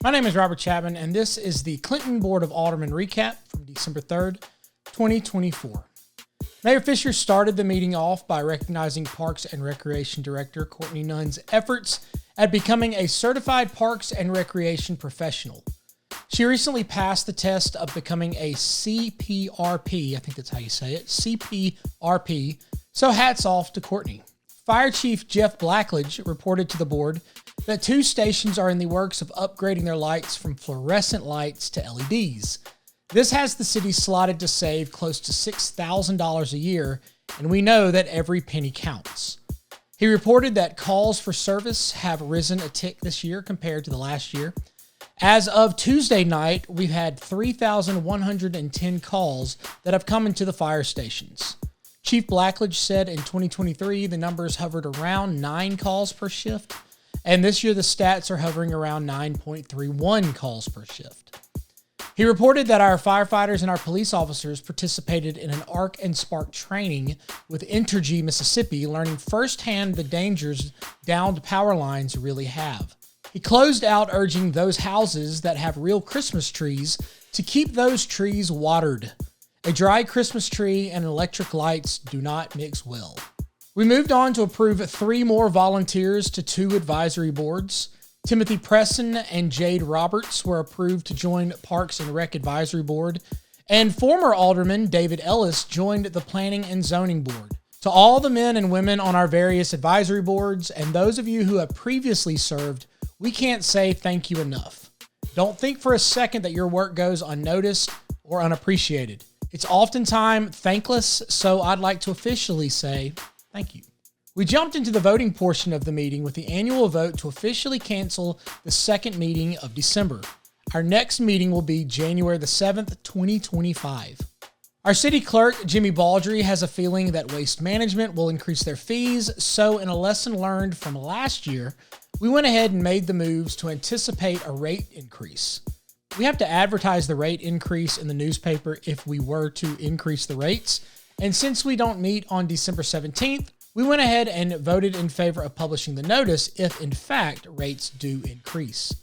My name is Robert Chapman, and this is the Clinton Board of Aldermen recap from December 3rd, 2024. Mayor Fisher started the meeting off by recognizing Parks and Recreation Director Courtney Nunn's efforts at becoming a certified Parks and Recreation professional. She recently passed the test of becoming a CPRP, I think that's how you say it, CPRP, so hats off to Courtney. Fire Chief Jeff Blackledge reported to the board that 2 stations are in the works of upgrading their lights from fluorescent lights to LEDs. This has the city slotted to save close to $6,000 a year, and we know that every penny counts. He reported that calls for service have risen a tick this year compared to the last year. As of Tuesday night, we've had 3,110 calls that have come into the fire stations. Chief Blackledge said in 2023, the numbers hovered around 9 calls per shift, and this year the stats are hovering around 9.31 calls per shift. He reported that our firefighters and our police officers participated in an arc and spark training with Entergy, Mississippi, learning firsthand the dangers downed power lines really have. He closed out urging those houses that have real Christmas trees to keep those trees watered. A dry Christmas tree and electric lights do not mix well. We moved on to approve 3 more volunteers to 2 advisory boards. Timothy Presson and Jade Roberts were approved to join Parks and Rec Advisory Board, and former Alderman David Ellis joined the Planning and Zoning Board. To all the men and women on our various advisory boards, and those of you who have previously served, we can't say thank you enough. Don't think for a second that your work goes unnoticed or unappreciated. It's oftentimes thankless, so I'd like to officially say thank you. We jumped into the voting portion of the meeting with the annual vote to officially cancel the second meeting of December. Our next meeting will be January the 7th, 2025. Our city clerk, Jimmy Baldry, has a feeling that Waste Management will increase their fees, so in a lesson learned from last year, we went ahead and made the moves to anticipate a rate increase. We have to advertise the rate increase in the newspaper if we were to increase the rates, and since we don't meet on December 17th, we went ahead and voted in favor of publishing the notice if, in fact, rates do increase.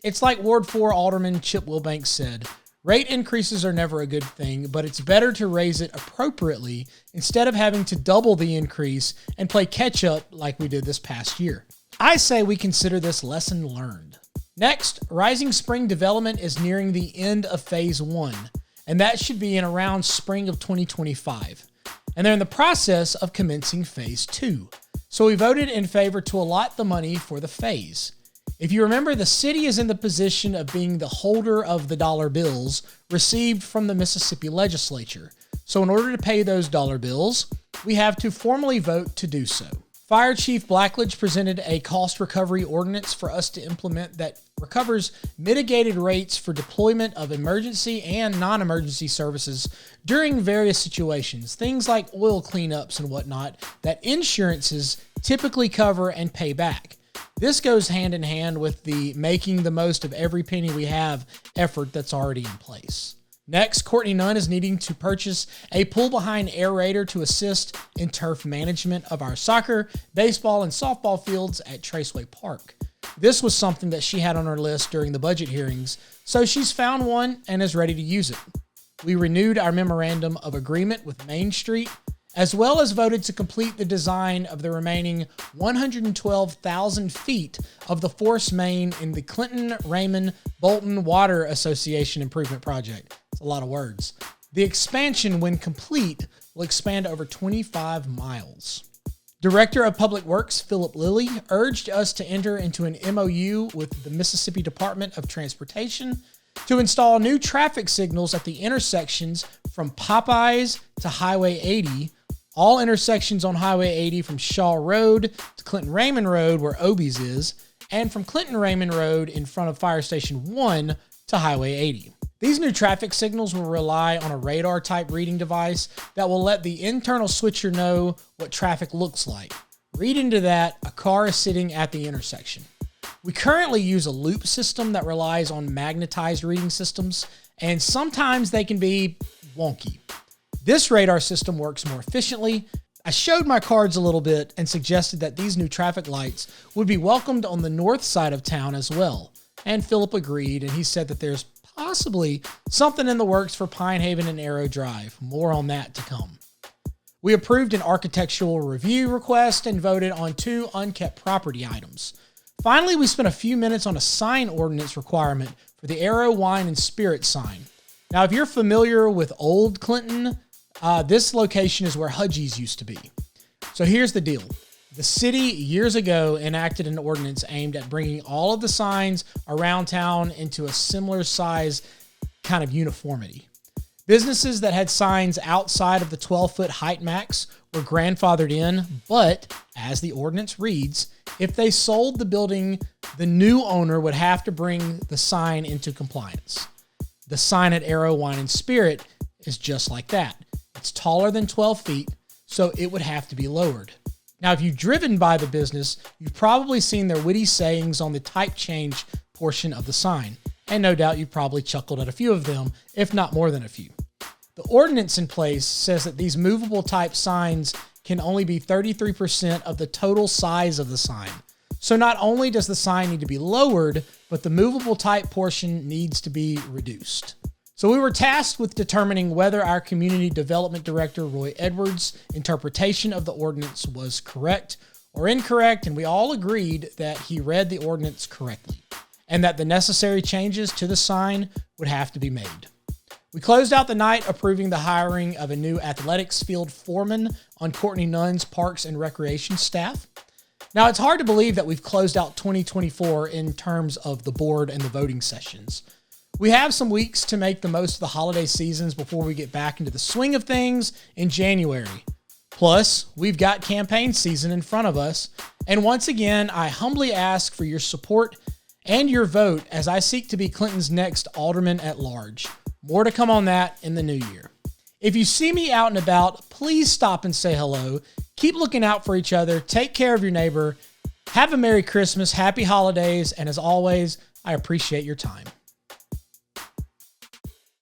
It's like Ward 4 Alderman Chip Wilbanks said, rate increases are never a good thing, but it's better to raise it appropriately instead of having to double the increase and play catch-up like we did this past year. I say we consider this lesson learned. Next, Rising Spring Development is nearing the end of Phase 1, and that should be in around spring of 2025. And they're in the process of commencing Phase 2. So we voted in favor to allot the money for the phase. If you remember, the city is in the position of being the holder of the dollar bills received from the Mississippi legislature. So in order to pay those dollar bills, we have to formally vote to do so. Fire Chief Blackledge presented a cost recovery ordinance for us to implement that recovers mitigated rates for deployment of emergency and non-emergency services during various situations, things like oil cleanups and whatnot, that insurances typically cover and pay back. This goes hand in hand with the making the most of every penny we have effort that's already in place. Next, Courtney Nunn is needing to purchase a pull-behind aerator to assist in turf management of our soccer, baseball, and softball fields at Traceway Park. This was something that she had on her list during the budget hearings, so she's found one and is ready to use it. We renewed our memorandum of agreement with Main Street, as well as voted to complete the design of the remaining 112,000 feet of the force main in the Clinton-Raymond-Bolton Water Association Improvement Project. It's a lot of words. The expansion, when complete, will expand over 25 miles. Director of Public Works Philip Lilly urged us to enter into an MOU with the Mississippi Department of Transportation to install new traffic signals at the intersections from Popeyes to Highway 80, all intersections on Highway 80 from Shaw Road to Clinton-Raymond Road, where Obie's is, and from Clinton-Raymond Road in front of Fire Station 1 to Highway 80. These new traffic signals will rely on a radar-type reading device that will let the internal switcher know what traffic looks like. Read into that, a car is sitting at the intersection. We currently use a loop system that relies on magnetized reading systems, and sometimes they can be wonky. This radar system works more efficiently. I showed my cards a little bit and suggested that these new traffic lights would be welcomed on the north side of town as well. and Philip agreed, and he said that there's possibly something in the works for Pine Haven and Arrow Drive. More on that to come. We approved an architectural review request and voted on 2 unkept property items. Finally, we spent a few minutes on a sign ordinance requirement for the Arrow Wine and Spirit sign. Now, if you're familiar with Old Clinton, this location is where Hudgy's used to be. So here's the deal. The city years ago enacted an ordinance aimed at bringing all of the signs around town into a similar size kind of uniformity. Businesses that had signs outside of the 12-foot height max were grandfathered in, but as the ordinance reads, if they sold the building, the new owner would have to bring the sign into compliance. The sign at Arrow Wine and Spirit is just like that. It's taller than 12 feet, so it would have to be lowered. Now, if you've driven by the business, you've probably seen their witty sayings on the type change portion of the sign, and no doubt you've probably chuckled at a few of them, if not more than a few. The ordinance in place says that these movable type signs can only be 33% of the total size of the sign. So not only does the sign need to be lowered, but the movable type portion needs to be reduced. So we were tasked with determining whether our community development director, Roy Edwards' interpretation of the ordinance was correct or incorrect, and we all agreed that he read the ordinance correctly and that the necessary changes to the sign would have to be made. We closed out the night approving the hiring of a new athletics field foreman on Courtney Nunn's Parks and Recreation staff. Now, it's hard to believe that we've closed out 2024 in terms of the board and the voting sessions. We have some weeks to make the most of the holiday seasons before we get back into the swing of things in January. Plus, we've got campaign season in front of us. And once again, I humbly ask for your support and your vote as I seek to be Clinton's next alderman at large. More to come on that in the new year. If you see me out and about, please stop and say hello. Keep looking out for each other. Take care of your neighbor. Have a Merry Christmas, Happy Holidays, and as always, I appreciate your time.